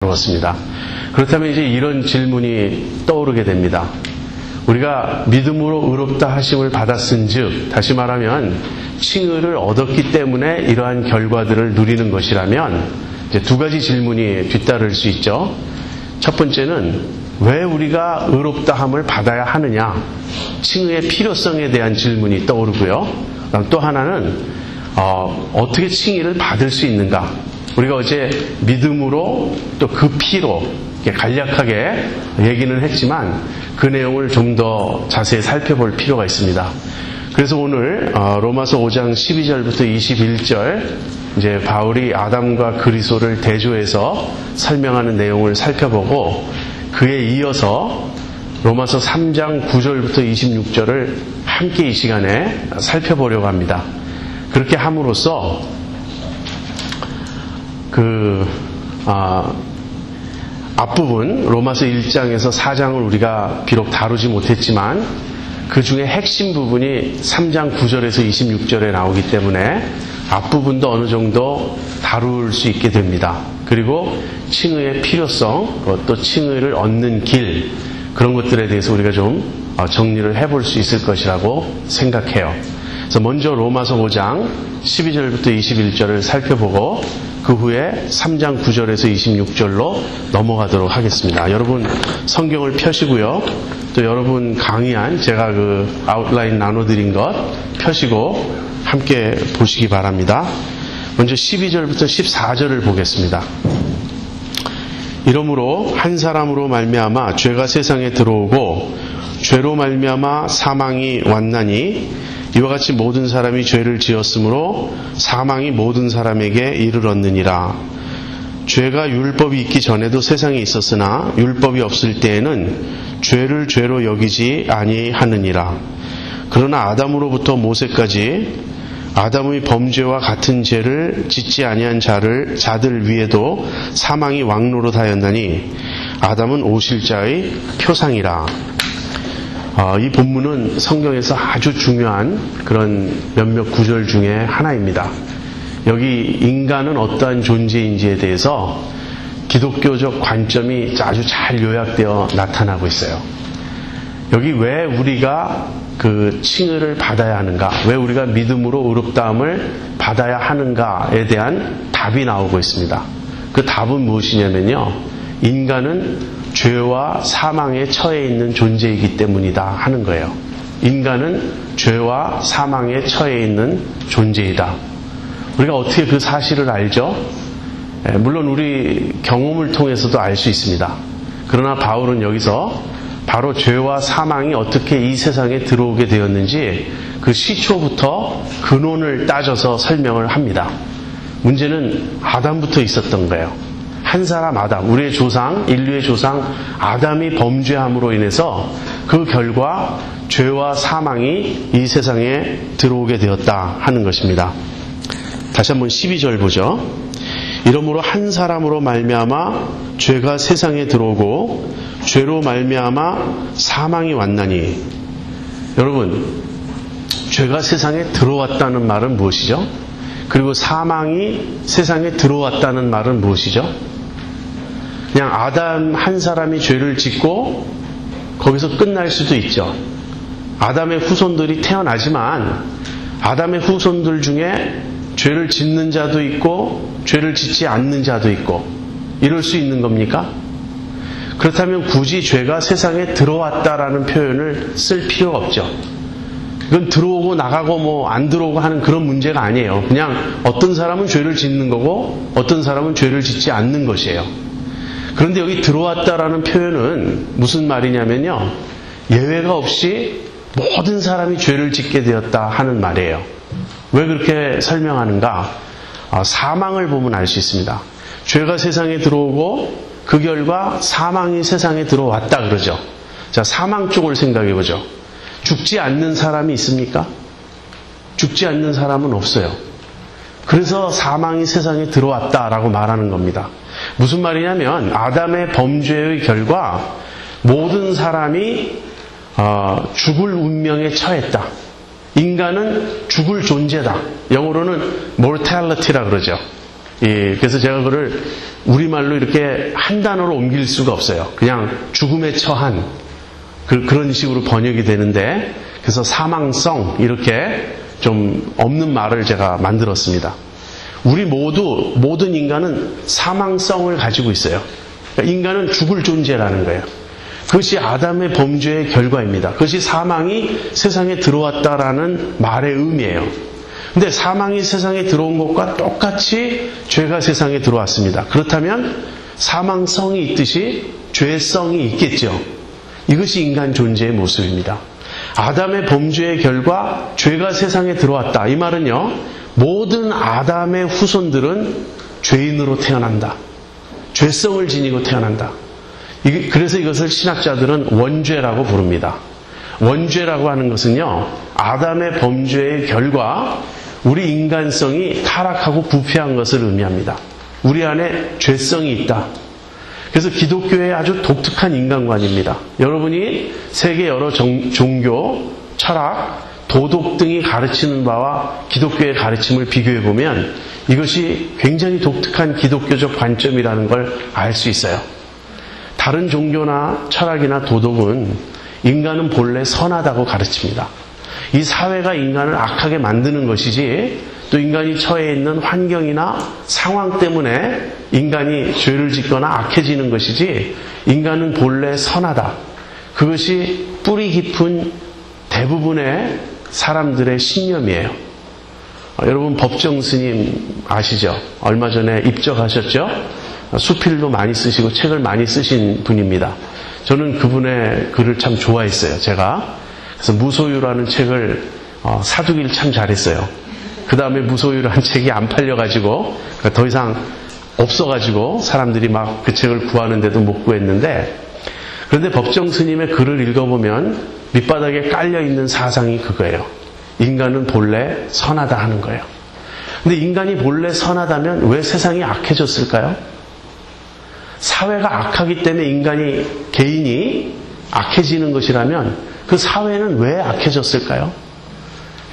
그렇습니다. 그렇다면 이제 이런 질문이 떠오르게 됩니다. 우리가 믿음으로 의롭다 하심을 받았은즉, 다시 말하면 칭의를 얻었기 때문에 이러한 결과들을 누리는 것이라면 이제 두 가지 질문이 뒤따를 수 있죠. 첫 번째는 왜 우리가 의롭다함을 받아야 하느냐, 칭의의 필요성에 대한 질문이 떠오르고요. 그다음 또 하나는 어떻게 칭의를 받을 수 있는가. 우리가 어제 믿음으로 또 그 피로 이렇게 간략하게 얘기는 했지만 그 내용을 좀 더 자세히 살펴볼 필요가 있습니다. 그래서 오늘 로마서 5장 12절부터 21절 이제 바울이 아담과 그리스도를 대조해서 설명하는 내용을 살펴보고, 그에 이어서 로마서 3장 9절부터 26절을 함께 이 시간에 살펴보려고 합니다. 그렇게 함으로써 앞부분 로마서 1장에서 4장을 우리가 비록 다루지 못했지만 그 중에 핵심 부분이 3장 9절에서 26절에 나오기 때문에 앞부분도 어느 정도 다룰 수 있게 됩니다. 그리고 칭의의 필요성, 또 칭의를 얻는 길, 그런 것들에 대해서 우리가 좀 정리를 해볼 수 있을 것이라고 생각해요. 그래서 먼저 로마서 5장 12절부터 21절을 살펴보고 그 후에 3장 9절에서 26절로 넘어가도록 하겠습니다. 여러분 성경을 펴시고요. 또 여러분 강의한 제가 아웃라인 나눠드린 것 펴시고 함께 보시기 바랍니다. 먼저 12절부터 14절을 보겠습니다. 이러므로 한 사람으로 말미암아 죄가 세상에 들어오고 죄로 말미암아 사망이 왔나니 이와 같이 모든 사람이 죄를 지었으므로 사망이 모든 사람에게 이르렀느니라. 죄가 율법이 있기 전에도 세상에 있었으나 율법이 없을 때에는 죄를 죄로 여기지 아니하느니라. 그러나 아담으로부터 모세까지 아담의 범죄와 같은 죄를 짓지 아니한 자들 위에도 사망이 왕노릇하였나니 아담은 오실 자의 표상이라. 이 본문은 성경에서 아주 중요한 그런 몇몇 구절 중에 하나입니다. 여기 인간은 어떠한 존재인지에 대해서 기독교적 관점이 아주 잘 요약되어 나타나고 있어요. 여기 왜 우리가 칭의를 받아야 하는가, 왜 우리가 믿음으로 의롭다함을 받아야 하는가에 대한 답이 나오고 있습니다. 그 답은 무엇이냐면요, 인간은 죄와 사망에 처해 있는 존재이기 때문이다 하는 거예요. 인간은 죄와 사망에 처해 있는 존재이다. 우리가 어떻게 그 사실을 알죠? 물론 우리 경험을 통해서도 알 수 있습니다. 그러나 바울은 여기서 바로 죄와 사망이 어떻게 이 세상에 들어오게 되었는지 그 시초부터 근원을 따져서 설명을 합니다. 문제는 아담부터 있었던 거예요. 한 사람 아담, 우리의 조상, 인류의 조상 아담이 범죄함으로 인해서 그 결과 죄와 사망이 이 세상에 들어오게 되었다 하는 것입니다. 다시 한번 12절 보죠. 이러므로 한 사람으로 말미암아 죄가 세상에 들어오고 죄로 말미암아 사망이 왔나니. 여러분, 죄가 세상에 들어왔다는 말은 무엇이죠? 그리고 사망이 세상에 들어왔다는 말은 무엇이죠? 그냥 아담 한 사람이 죄를 짓고 거기서 끝날 수도 있죠. 아담의 후손들이 태어나지만 아담의 후손들 중에 죄를 짓는 자도 있고 죄를 짓지 않는 자도 있고 이럴 수 있는 겁니까? 그렇다면 굳이 죄가 세상에 들어왔다라는 표현을 쓸 필요가 없죠. 이건 들어오고 나가고 안 들어오고 하는 그런 문제가 아니에요. 그냥 어떤 사람은 죄를 짓는 거고 어떤 사람은 죄를 짓지 않는 것이에요. 그런데 여기 들어왔다라는 표현은 무슨 말이냐면요, 예외가 없이 모든 사람이 죄를 짓게 되었다 하는 말이에요. 왜 그렇게 설명하는가? 사망을 보면 알 수 있습니다. 죄가 세상에 들어오고 그 결과 사망이 세상에 들어왔다 그러죠. 자, 사망 쪽을 생각해 보죠. 죽지 않는 사람이 있습니까? 죽지 않는 사람은 없어요. 그래서 사망이 세상에 들어왔다라고 말하는 겁니다. 무슨 말이냐면 아담의 범죄의 결과 모든 사람이 죽을 운명에 처했다. 인간은 죽을 존재다. 영어로는 mortality라 그러죠. 예, 그래서 제가 그걸 우리말로 이렇게 한 단어로 옮길 수가 없어요. 그냥 죽음에 처한 그런 식으로 번역이 되는데, 그래서 사망성 이렇게 좀 없는 말을 제가 만들었습니다. 우리 모든 인간은 사망성을 가지고 있어요. 그러니까 인간은 죽을 존재라는 거예요. 그것이 아담의 범죄의 결과입니다. 그것이 사망이 세상에 들어왔다라는 말의 의미예요. 근데 사망이 세상에 들어온 것과 똑같이 죄가 세상에 들어왔습니다. 그렇다면 사망성이 있듯이 죄성이 있겠죠. 이것이 인간 존재의 모습입니다. 아담의 범죄의 결과 죄가 세상에 들어왔다. 이 말은요, 모든 아담의 후손들은 죄인으로 태어난다. 죄성을 지니고 태어난다. 그래서 이것을 신학자들은 원죄라고 부릅니다. 원죄라고 하는 것은요, 아담의 범죄의 결과 우리 인간성이 타락하고 부패한 것을 의미합니다. 우리 안에 죄성이 있다. 그래서 기독교의 아주 독특한 인간관입니다. 여러분이 세계 여러 종교, 철학, 도덕 등이 가르치는 바와 기독교의 가르침을 비교해 보면 이것이 굉장히 독특한 기독교적 관점이라는 걸 알 수 있어요. 다른 종교나 철학이나 도덕은 인간은 본래 선하다고 가르칩니다. 이 사회가 인간을 악하게 만드는 것이지, 또 인간이 처해 있는 환경이나 상황 때문에 인간이 죄를 짓거나 악해지는 것이지, 인간은 본래 선하다. 그것이 뿌리 깊은 대부분의 사람들의 신념이에요. 여러분 법정 스님 아시죠? 얼마 전에 입적하셨죠? 수필도 많이 쓰시고 책을 많이 쓰신 분입니다. 저는 그분의 글을 참 좋아했어요. 제가 그래서 무소유라는 책을 사두기를 참 잘했어요. 그 다음에 무소유라는 책이 안 팔려가지고 더 이상 없어가지고 사람들이 막 그 책을 구하는데도 못 구했는데, 그런데 법정 스님의 글을 읽어보면 밑바닥에 깔려있는 사상이 그거예요. 인간은 본래 선하다 하는 거예요. 근데 인간이 본래 선하다면 왜 세상이 악해졌을까요? 사회가 악하기 때문에 개인이 악해지는 것이라면 그 사회는 왜 악해졌을까요?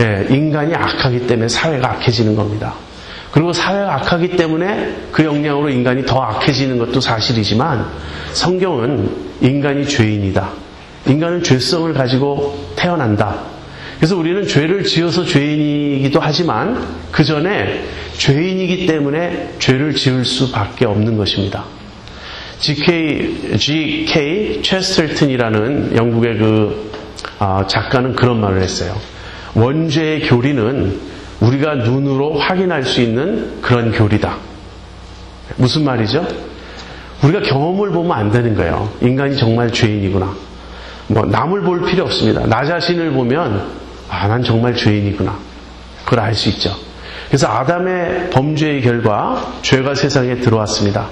예, 인간이 악하기 때문에 사회가 악해지는 겁니다. 그리고 사회가 악하기 때문에 그 영향으로 인간이 더 악해지는 것도 사실이지만, 성경은 인간이 죄인이다. 인간은 죄성을 가지고 태어난다. 그래서 우리는 죄를 지어서 죄인이기도 하지만 그 전에 죄인이기 때문에 죄를 지을 수밖에 없는 것입니다. G.K. 체스터턴이라는 영국의 작가는 그런 말을 했어요. 원죄의 교리는 우리가 눈으로 확인할 수 있는 그런 교리다. 무슨 말이죠? 우리가 경험을 보면 안 되는 거예요. 인간이 정말 죄인이구나. 남을 볼 필요 없습니다. 나 자신을 보면 난 정말 죄인이구나. 그걸 알 수 있죠. 그래서 아담의 범죄의 결과 죄가 세상에 들어왔습니다.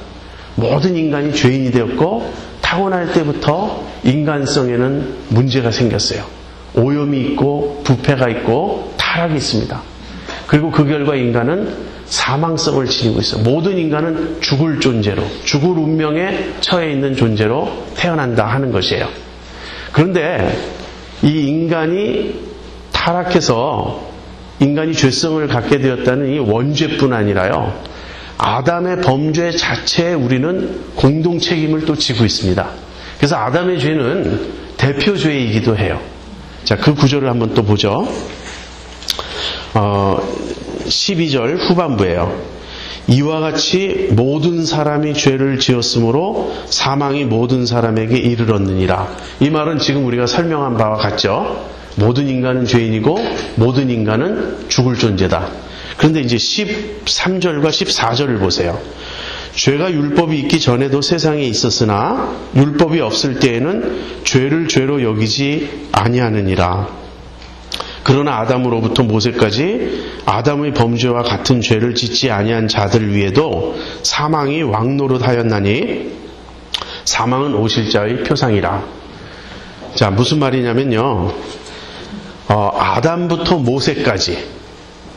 모든 인간이 죄인이 되었고, 타고날 때부터 인간성에는 문제가 생겼어요. 오염이 있고 부패가 있고 타락이 있습니다. 그리고 그 결과 인간은 사망성을 지니고 있어요. 모든 인간은 죽을 존재로, 죽을 운명에 처해 있는 존재로 태어난다 하는 것이에요. 그런데 이 인간이 타락해서 인간이 죄성을 갖게 되었다는 이 원죄뿐 아니라요, 아담의 범죄 자체에 우리는 공동 책임을 또 지고 있습니다. 그래서 아담의 죄는 대표죄이기도 해요. 자, 그 구절을 한번 또 보죠. 12절 후반부예요. 이와 같이 모든 사람이 죄를 지었으므로 사망이 모든 사람에게 이르렀느니라. 이 말은 지금 우리가 설명한 바와 같죠. 모든 인간은 죄인이고 모든 인간은 죽을 존재다. 그런데 이제 13절과 14절을 보세요. 죄가 율법이 있기 전에도 세상에 있었으나 율법이 없을 때에는 죄를 죄로 여기지 아니하느니라. 그러나 아담으로부터 모세까지 아담의 범죄와 같은 죄를 짓지 아니한 자들 위에도 사망이 왕노릇하였나니 사망은 오실 자의 표상이라. 자, 무슨 말이냐면요, 아담부터 모세까지,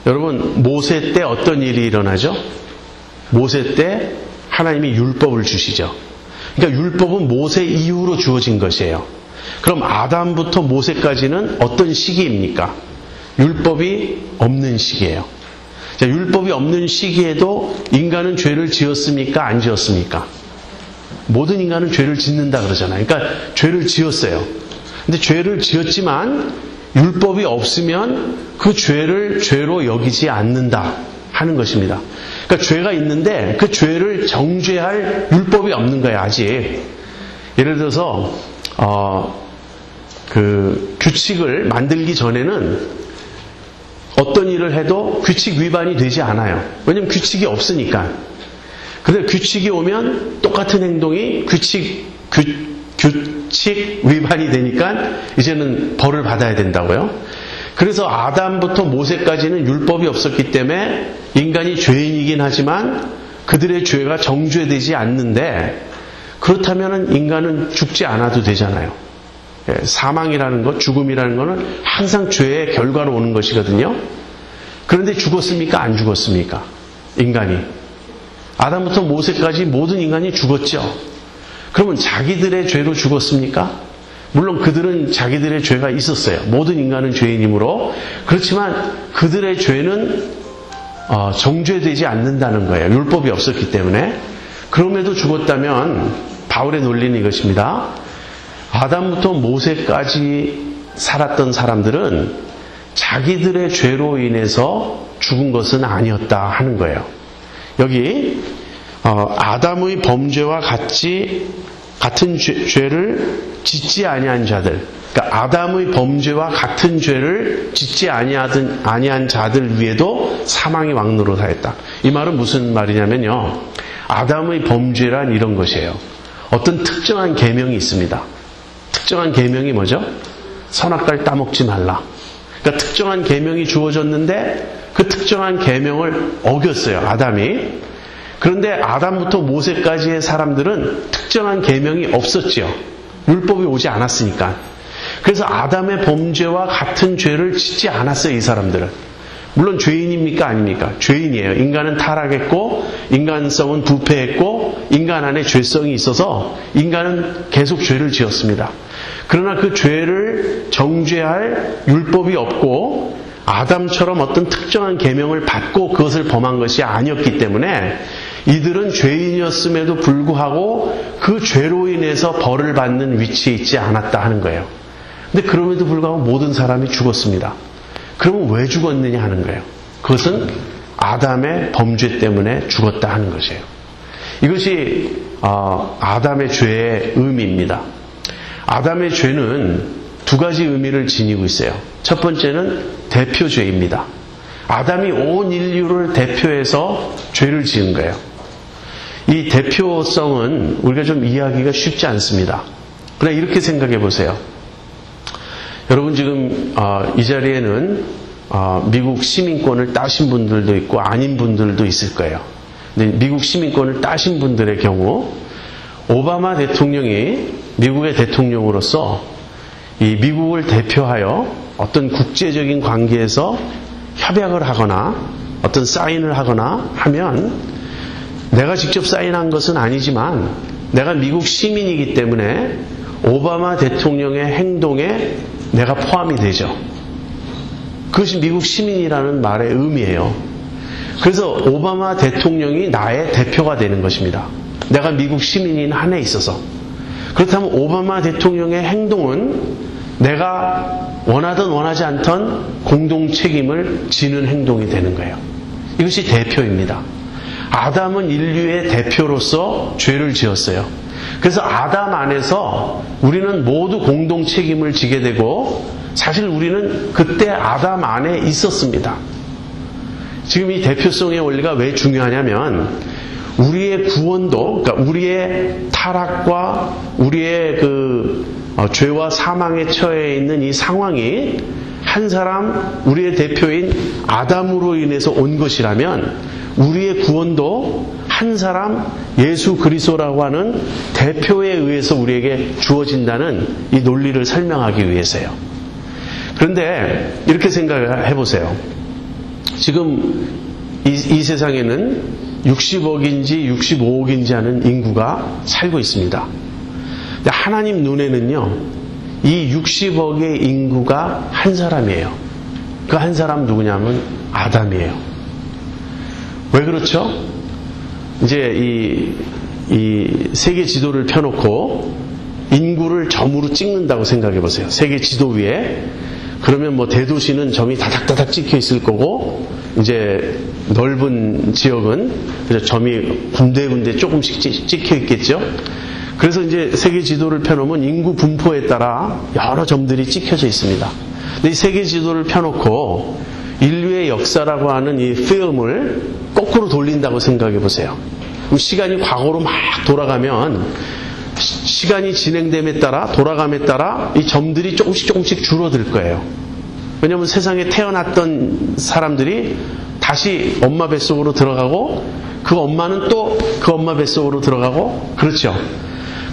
여러분 모세 때 어떤 일이 일어나죠? 모세 때 하나님이 율법을 주시죠. 그러니까 율법은 모세 이후로 주어진 것이에요. 그럼 아담부터 모세까지는 어떤 시기입니까? 율법이 없는 시기예요. 자, 율법이 없는 시기에도 인간은 죄를 지었습니까? 안 지었습니까? 모든 인간은 죄를 짓는다 그러잖아요. 그러니까 죄를 지었어요. 근데 죄를 지었지만 율법이 없으면 그 죄를 죄로 여기지 않는다 하는 것입니다. 그러니까 죄가 있는데 그 죄를 정죄할 율법이 없는 거예요, 아직. 예를 들어서 그 규칙을 만들기 전에는 어떤 일을 해도 규칙 위반이 되지 않아요. 왜냐하면 규칙이 없으니까. 그런데 규칙이 오면 똑같은 행동이 규칙 위반이 되니까 이제는 벌을 받아야 된다고요. 그래서 아담부터 모세까지는 율법이 없었기 때문에 인간이 죄인이긴 하지만 그들의 죄가 정죄되지 않는데, 그렇다면 인간은 죽지 않아도 되잖아요. 사망이라는 것, 죽음이라는 것은 항상 죄의 결과로 오는 것이거든요. 그런데 죽었습니까? 안 죽었습니까? 인간이. 아담부터 모세까지 모든 인간이 죽었죠. 그러면 자기들의 죄로 죽었습니까? 물론 그들은 자기들의 죄가 있었어요. 모든 인간은 죄인이므로. 그렇지만 그들의 죄는 정죄되지 않는다는 거예요. 율법이 없었기 때문에. 그럼에도 죽었다면 바울의 논리는 이것입니다. 아담부터 모세까지 살았던 사람들은 자기들의 죄로 인해서 죽은 것은 아니었다 하는 거예요. 여기 아담의 범죄와 같은 죄를 짓지 아니한 자들, 그러니까 아담의 범죄와 같은 죄를 짓지 아니한 자들 위에도 사망이 왕노릇하였다. 이 말은 무슨 말이냐면요, 아담의 범죄란 이런 것이에요. 어떤 특정한 계명이 있습니다. 특정한 계명이 뭐죠? 선악과를 따먹지 말라. 그러니까 특정한 계명이 주어졌는데 그 특정한 계명을 어겼어요, 아담이. 그런데 아담부터 모세까지의 사람들은 특정한 계명이 없었지요. 율법이 오지 않았으니까. 그래서 아담의 범죄와 같은 죄를 짓지 않았어요, 이 사람들은. 물론 죄인입니까? 아닙니까? 죄인이에요. 인간은 타락했고 인간성은 부패했고 인간 안에 죄성이 있어서 인간은 계속 죄를 지었습니다. 그러나 그 죄를 정죄할 율법이 없고 아담처럼 어떤 특정한 계명을 받고 그것을 범한 것이 아니었기 때문에 이들은 죄인이었음에도 불구하고 그 죄로 인해서 벌을 받는 위치에 있지 않았다 하는 거예요. 근데 그럼에도 불구하고 모든 사람이 죽었습니다. 그러면 왜 죽었느냐 하는 거예요. 그것은 아담의 범죄 때문에 죽었다 하는 것이에요. 이것이 아담의 죄의 의미입니다. 아담의 죄는 두 가지 의미를 지니고 있어요. 첫 번째는 대표죄입니다. 아담이 온 인류를 대표해서 죄를 지은 거예요. 이 대표성은 우리가 좀 이해하기가 쉽지 않습니다. 그러나 이렇게 생각해 보세요. 여러분 지금 이 자리에는 미국 시민권을 따신 분들도 있고 아닌 분들도 있을 거예요. 근데 미국 시민권을 따신 분들의 경우 오바마 대통령이 미국의 대통령으로서 이 미국을 대표하여 어떤 국제적인 관계에서 협약을 하거나 어떤 사인을 하거나 하면 내가 직접 사인한 것은 아니지만 내가 미국 시민이기 때문에 오바마 대통령의 행동에 내가 포함이 되죠. 그것이 미국 시민이라는 말의 의미예요. 그래서 오바마 대통령이 나의 대표가 되는 것입니다. 내가 미국 시민인 한에 있어서. 그렇다면 오바마 대통령의 행동은 내가 원하든 원하지 않던 공동 책임을 지는 행동이 되는 거예요. 이것이 대표입니다. 아담은 인류의 대표로서 죄를 지었어요. 그래서 아담 안에서 우리는 모두 공동 책임을 지게 되고 사실 우리는 그때 아담 안에 있었습니다. 지금 이 대표성의 원리가 왜 중요하냐면 우리의 구원도, 그러니까 우리의 타락과 우리의 죄와 사망에 처해 있는 이 상황이 한 사람, 우리의 대표인 아담으로 인해서 온 것이라면 우리의 구원도 한 사람 예수 그리스도라고 하는 대표에 의해서 우리에게 주어진다는 이 논리를 설명하기 위해서요. 그런데 이렇게 생각해 보세요. 지금 이 세상에는 60억인지 65억인지 하는 인구가 살고 있습니다. 근데 하나님 눈에는요, 이 60억의 인구가 한 사람이에요. 그 한 사람 누구냐면 아담이에요. 왜 그렇죠? 이제 이 세계 지도를 펴놓고 인구를 점으로 찍는다고 생각해 보세요. 세계 지도 위에. 그러면 뭐 대도시는 점이 다닥다닥 찍혀 있을 거고, 이제 넓은 지역은 그래서 점이 군데군데 조금씩 찍혀 있겠죠. 그래서 이제 세계 지도를 펴놓으면 인구 분포에 따라 여러 점들이 찍혀져 있습니다. 근데 이 세계 지도를 펴놓고 인류의 역사라고 하는 이 필름을 거꾸로 돌린다고 생각해 보세요. 그럼 시간이 과거로 막 돌아가면 시간이 진행됨에 따라 돌아감에 따라 이 점들이 조금씩 줄어들 거예요. 왜냐하면 세상에 태어났던 사람들이 다시 엄마 뱃속으로 들어가고 그 엄마는 또 그 엄마 뱃속으로 들어가고 그렇죠.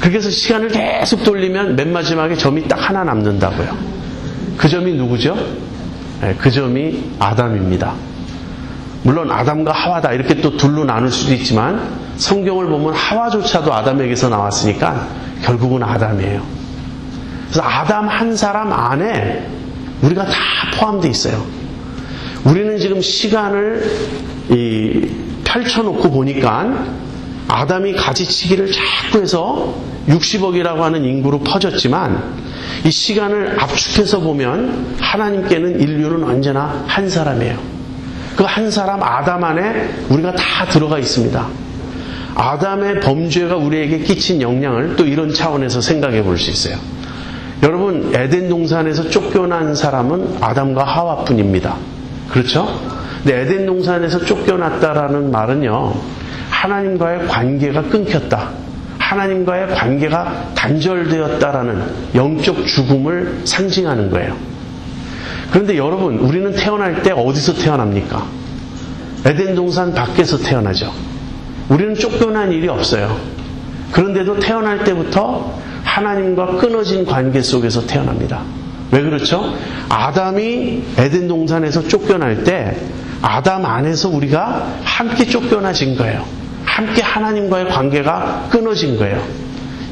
그렇게 해서 시간을 계속 돌리면 맨 마지막에 점이 딱 하나 남는다고요. 그 점이 누구죠? 네, 그 점이 아담입니다. 물론 아담과 하와다 이렇게 또 둘로 나눌 수도 있지만 성경을 보면 하와조차도 아담에게서 나왔으니까 결국은 아담이에요. 그래서 아담 한 사람 안에 우리가 다 포함되어 있어요. 우리는 지금 시간을 펼쳐놓고 보니까 아담이 가지치기를 자꾸 해서 60억이라고 하는 인구로 퍼졌지만 이 시간을 압축해서 보면 하나님께는 인류는 언제나 한 사람이에요. 그 한 사람 아담 안에 우리가 다 들어가 있습니다. 아담의 범죄가 우리에게 끼친 영향을 또 이런 차원에서 생각해 볼 수 있어요. 여러분, 에덴 동산에서 쫓겨난 사람은 아담과 하와뿐입니다. 그렇죠? 근데 에덴 동산에서 쫓겨났다라는 말은요, 하나님과의 관계가 끊겼다. 하나님과의 관계가 단절되었다라는 영적 죽음을 상징하는 거예요. 그런데 여러분, 우리는 태어날 때 어디서 태어납니까? 에덴 동산 밖에서 태어나죠. 우리는 쫓겨난 일이 없어요. 그런데도 태어날 때부터 하나님과 끊어진 관계 속에서 태어납니다. 왜 그렇죠? 아담이 에덴 동산에서 쫓겨날 때 아담 안에서 우리가 함께 쫓겨나진 거예요. 함께 하나님과의 관계가 끊어진 거예요.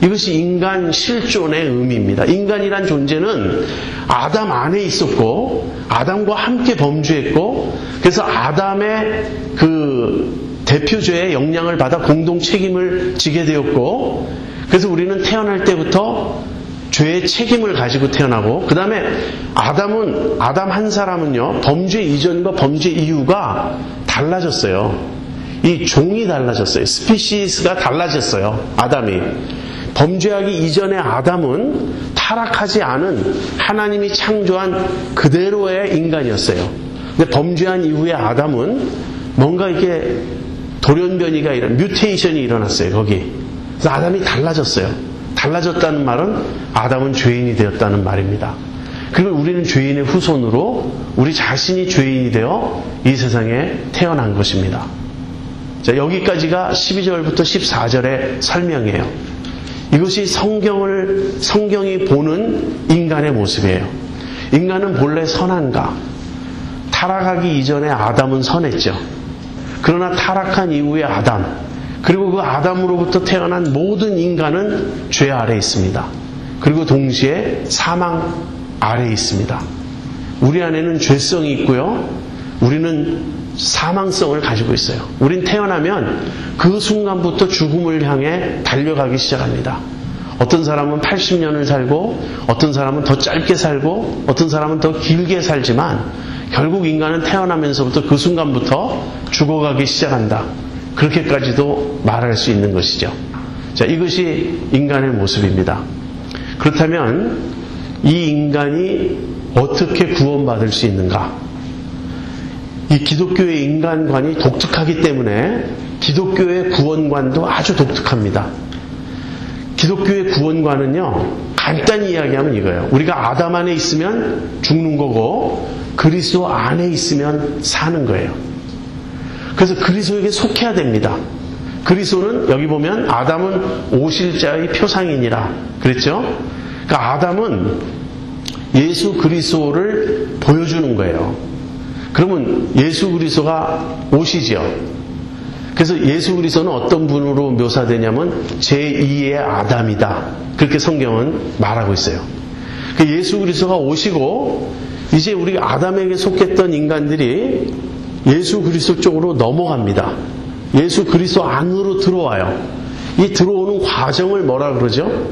이것이 인간 실존의 의미입니다. 인간이란 존재는 아담 안에 있었고 아담과 함께 범죄했고 그래서 아담의 그 대표죄의 영향을 받아 공동 책임을 지게 되었고 그래서 우리는 태어날 때부터 죄의 책임을 가지고 태어나고 그 다음에 아담 한 사람은요 범죄 이전과 범죄 이후가 달라졌어요. 이 종이 달라졌어요. 스피시스가 달라졌어요. 아담이. 범죄하기 이전의 아담은 타락하지 않은 하나님이 창조한 그대로의 인간이었어요. 근데 범죄한 이후의 아담은 뭔가 이게 돌연변이가 뮤테이션이 일어났어요. 거기. 그래서 아담이 달라졌어요. 달라졌다는 말은 아담은 죄인이 되었다는 말입니다. 그리고 우리는 죄인의 후손으로 우리 자신이 죄인이 되어 이 세상에 태어난 것입니다. 자, 여기까지가 12절부터 14절의 설명이에요. 이것이 성경이 보는 인간의 모습이에요. 인간은 본래 선한가? 타락하기 이전에 아담은 선했죠. 그러나 타락한 이후의 아담, 그리고 그 아담으로부터 태어난 모든 인간은 죄 아래에 있습니다. 그리고 동시에 사망 아래에 있습니다. 우리 안에는 죄성이 있고요. 우리는 사망성을 가지고 있어요. 우린 태어나면 그 순간부터 죽음을 향해 달려가기 시작합니다. 어떤 사람은 80년을 살고 어떤 사람은 더 짧게 살고 어떤 사람은 더 길게 살지만 결국 인간은 태어나면서부터 그 순간부터 죽어가기 시작한다. 그렇게까지도 말할 수 있는 것이죠. 자, 이것이 인간의 모습입니다. 그렇다면 이 인간이 어떻게 구원받을 수 있는가? 이 기독교의 인간관이 독특하기 때문에 기독교의 구원관도 아주 독특합니다. 기독교의 구원관은요, 간단히 이야기하면 이거예요. 우리가 아담 안에 있으면 죽는 거고 그리스도 안에 있으면 사는 거예요. 그래서 그리스도에게 속해야 됩니다. 그리스도는 여기 보면 아담은 오실자의 표상이니라 그랬죠? 그러니까 아담은 예수 그리스도를 보여주는 거예요. 그러면 예수 그리스도가 오시죠. 그래서 예수 그리스도는 어떤 분으로 묘사되냐면 제2의 아담이다. 그렇게 성경은 말하고 있어요. 예수 그리스도가 오시고 이제 우리 아담에게 속했던 인간들이 예수 그리스도 쪽으로 넘어갑니다. 예수 그리스도 안으로 들어와요. 이 들어오는 과정을 뭐라 그러죠?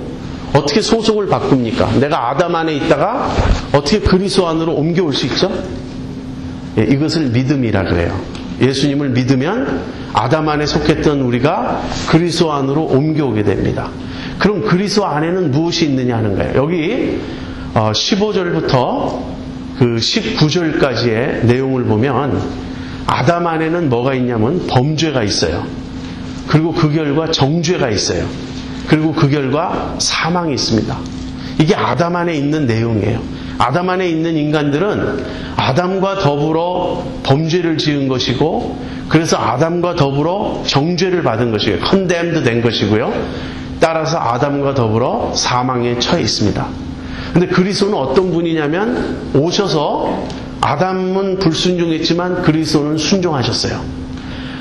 어떻게 소속을 바꿉니까? 내가 아담 안에 있다가 어떻게 그리스도 안으로 옮겨올 수 있죠? 예, 이것을 믿음이라 그래요. 예수님을 믿으면 아담 안에 속했던 우리가 그리스도 안으로 옮겨오게 됩니다. 그럼 그리스도 안에는 무엇이 있느냐 하는 거예요. 여기 15절부터 그 19절까지의 내용을 보면 아담 안에는 뭐가 있냐면 범죄가 있어요. 그리고 그 결과 정죄가 있어요. 그리고 그 결과 사망이 있습니다. 이게 아담 안에 있는 내용이에요. 아담 안에 있는 인간들은 아담과 더불어 범죄를 지은 것이고, 그래서 아담과 더불어 정죄를 받은 것이고요. 컨뎀드 된 것이고요. 따라서 아담과 더불어 사망에 처해 있습니다. 근데 그리스도는 어떤 분이냐면 오셔서 아담은 불순종했지만 그리스도는 순종하셨어요.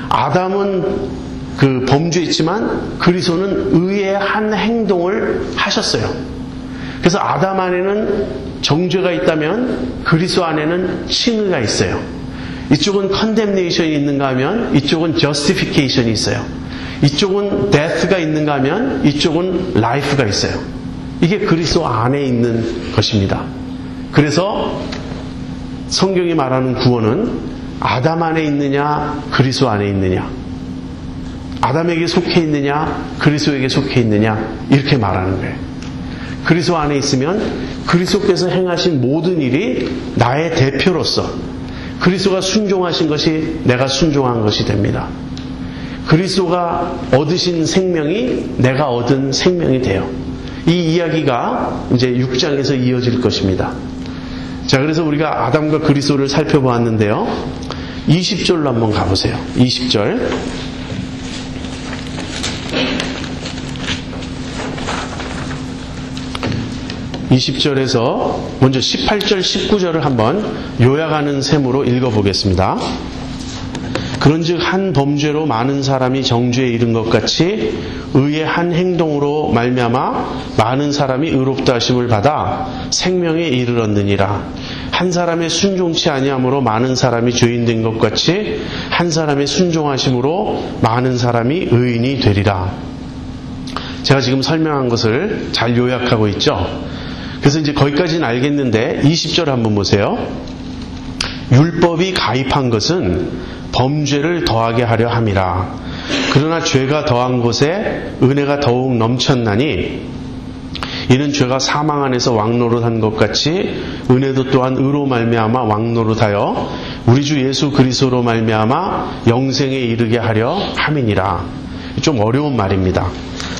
아담은 그 범죄했지만 그리스도는 의의 한 행동을 하셨어요. 그래서 아담 안에는 정죄가 있다면 그리스도 안에는 칭의가 있어요. 이쪽은 컨뎀네이션이 있는가 하면 이쪽은 저스티피케이션이 있어요. 이쪽은 death가 있는가 하면 이쪽은 life가 있어요. 이게 그리스도 안에 있는 것입니다. 그래서 성경이 말하는 구원은 아담 안에 있느냐 그리스도 안에 있느냐, 아담에게 속해 있느냐 그리스도에게 속해 있느냐, 이렇게 말하는 거예요. 그리스도 안에 있으면 그리스도께서 행하신 모든 일이 나의 대표로서 그리스도가 순종하신 것이 내가 순종한 것이 됩니다. 그리스도가 얻으신 생명이 내가 얻은 생명이 돼요. 이 이야기가 이제 6장에서 이어질 것입니다. 자, 그래서 우리가 아담과 그리스도를 살펴보았는데요. 20절로 한번 가보세요. 20절. 20절에서 먼저 18절, 19절을 한번 요약하는 셈으로 읽어보겠습니다. 그런즉 한 범죄로 많은 사람이 정죄에 이른 것 같이 의의 한 행동으로 말미암아 많은 사람이 의롭다 하심을 받아 생명에 이르렀느니라. 한 사람의 순종치 아니함으로 많은 사람이 죄인 된 것 같이 한 사람의 순종하심으로 많은 사람이 의인이 되리라. 제가 지금 설명한 것을 잘 요약하고 있죠. 그래서 이제 거기까지는 알겠는데 20절 한번 보세요. 율법이 가입한 것은 범죄를 더하게 하려 함이라. 그러나 죄가 더한 곳에 은혜가 더욱 넘쳤나니 이는 죄가 사망 안에서 왕노릇한 것 같이 은혜도 또한 의로 말미암아 왕노릇하여 우리 주 예수 그리스도로 말미암아 영생에 이르게 하려 함이니라. 좀 어려운 말입니다.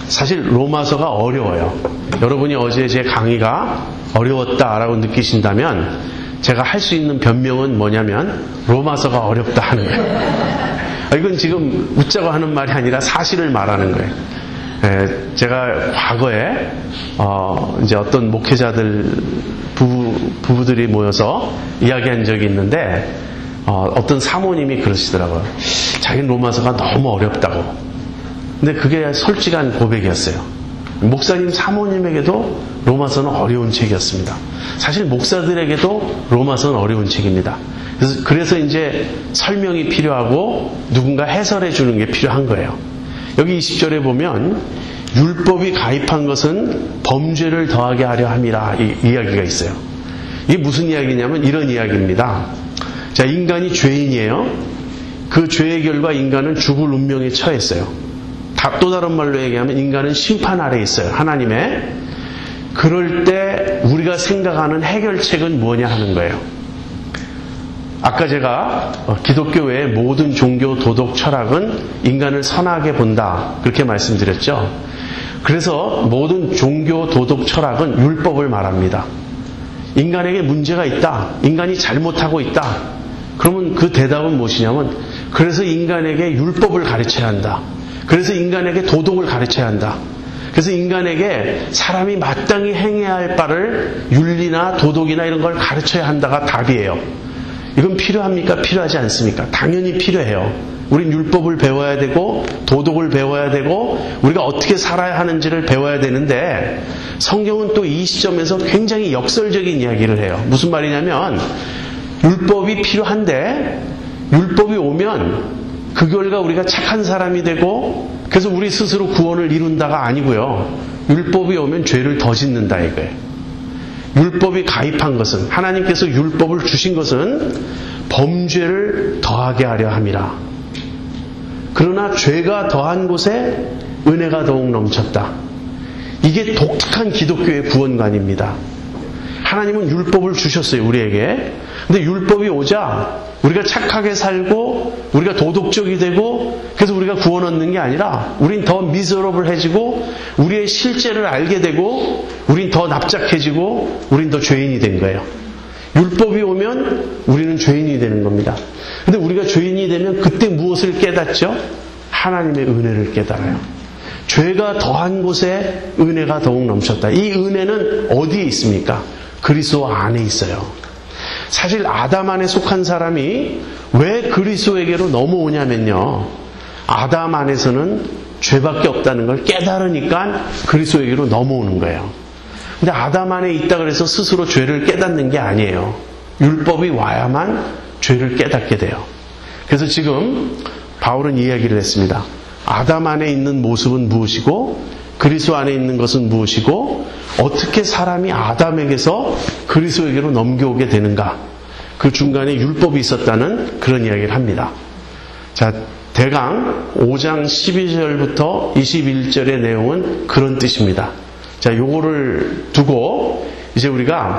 사실 로마서가 어려워요. 여러분이 어제 제 강의가 어려웠다라고 느끼신다면 제가 할 수 있는 변명은 뭐냐면 로마서가 어렵다 하는 거예요. 이건 지금 웃자고 하는 말이 아니라 사실을 말하는 거예요. 제가 과거에 이제 어떤 목회자들 부부들이 모여서 이야기한 적이 있는데 어떤 사모님이 그러시더라고요. 자기는 로마서가 너무 어렵다고. 근데 그게 솔직한 고백이었어요. 목사님 사모님에게도 로마서는 어려운 책이었습니다. 사실 목사들에게도 로마서는 어려운 책입니다. 그래서 이제 설명이 필요하고 누군가 해설해 주는 게 필요한 거예요. 여기 20절에 보면 율법이 가입한 것은 범죄를 더하게 하려 함이라 이 이야기가 있어요. 이게 무슨 이야기냐면 이런 이야기입니다. 자, 인간이 죄인이에요. 그 죄의 결과 인간은 죽을 운명에 처했어요. 또 다른 말로 얘기하면 인간은 심판 아래에 있어요. 하나님의. 그럴 때 우리가 생각하는 해결책은 뭐냐 하는 거예요. 아까 제가 기독교 외의 모든 종교, 도덕, 철학은 인간을 선하게 본다 그렇게 말씀드렸죠. 그래서 모든 종교, 도덕, 철학은 율법을 말합니다. 인간에게 문제가 있다. 인간이 잘못하고 있다. 그러면 그 대답은 무엇이냐면 그래서 인간에게 율법을 가르쳐야 한다. 그래서 인간에게 도덕을 가르쳐야 한다. 그래서 인간에게 사람이 마땅히 행해야 할 바를 윤리나 도덕이나 이런 걸 가르쳐야 한다가 답이에요. 이건 필요합니까? 필요하지 않습니까? 당연히 필요해요. 우린 율법을 배워야 되고 도덕을 배워야 되고 우리가 어떻게 살아야 하는지를 배워야 되는데 성경은 또 이 시점에서 굉장히 역설적인 이야기를 해요. 무슨 말이냐면 율법이 필요한데 율법이 오면 그 결과 우리가 착한 사람이 되고 그래서 우리 스스로 구원을 이룬다가 아니고요. 율법이 오면 죄를 더 짓는다 이거예요. 율법이 가입한 것은, 하나님께서 율법을 주신 것은 범죄를 더하게 하려 함이라. 그러나 죄가 더한 곳에 은혜가 더욱 넘쳤다. 이게 독특한 기독교의 구원관입니다. 하나님은 율법을 주셨어요, 우리에게. 근데 율법이 오자 우리가 착하게 살고 우리가 도덕적이 되고 그래서 우리가 구원 얻는 게 아니라 우린 더 미저러블해지고 우리의 실제를 알게 되고 우린 더 납작해지고 우린 더 죄인이 된 거예요. 율법이 오면 우리는 죄인이 되는 겁니다. 근데 우리가 죄인이 되면 그때 무엇을 깨닫죠? 하나님의 은혜를 깨달아요. 죄가 더한 곳에 은혜가 더욱 넘쳤다. 이 은혜는 어디에 있습니까? 그리스도 안에 있어요. 사실 아담 안에 속한 사람이 왜 그리스도에게로 넘어오냐면요. 아담 안에서는 죄밖에 없다는 걸 깨달으니까 그리스도에게로 넘어오는 거예요. 근데 아담 안에 있다 그래서 스스로 죄를 깨닫는 게 아니에요. 율법이 와야만 죄를 깨닫게 돼요. 그래서 지금 바울은 이야기를 했습니다. 아담 안에 있는 모습은 무엇이고 그리스도 안에 있는 것은 무엇이고 어떻게 사람이 아담에게서 그리스도에게로 넘겨오게 되는가. 그 중간에 율법이 있었다는 그런 이야기를 합니다. 자, 대강 5장 12절부터 21절의 내용은 그런 뜻입니다. 자, 요거를 두고 이제 우리가